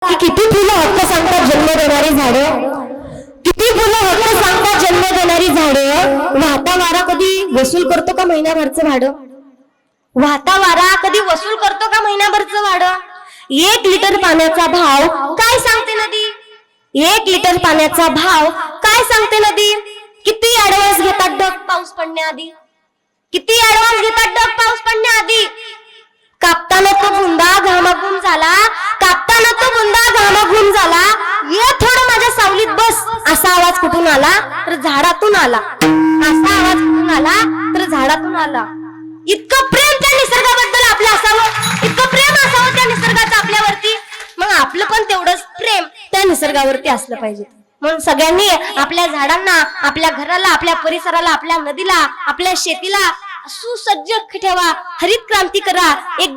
की किती फुलं हक्क सांगतात जन्म देणारी झाडं, किती फुलं हक्क सांगतात जन्म देणारी झाडं. वाहता वारा कधी वसूल करतो का महिनाभरचं भाडं? वाहता वारा कधी वसूल करतो का महिनाभरचं भाडं? 1 लिटर पाण्याचा भाव काय सांगते नदी? 1 लिटर पाण्याचा भाव काय सांगते नदी? किती ऍडव्हान्स घेतात ढग पाऊस पडण्याआधी? किती ऍडव्हान्स घेतात ढग पाऊस पडण्याआधी? कापताना तो बुंदा घामाघूम झाला, कापताना तो बुंदा घामाघूम झाला. ये थोडं माझ्या सावलीत बस, असा आवाज कुठून आला? तर झाडातून आला. असा आवाज कुठून आला? तर झाडातून आला. इतकं प्रेम त्या निसर्गाबद्दल आपलं असावं, इतकं प्रेम असावं त्या निसर्गाचं आपल्यावरती. मग आपलं पण तेवढंच प्रेम त्या निसर्गावरती असलं पाहिजे. म्हणून सगळ्यांनी आपल्या झाडांना, आपल्या घराला, आपल्या परिसराला, आपल्या नदीला, आपल्या शेतीला सुसज्ज ठेवा. हरित क्रांती करा. एक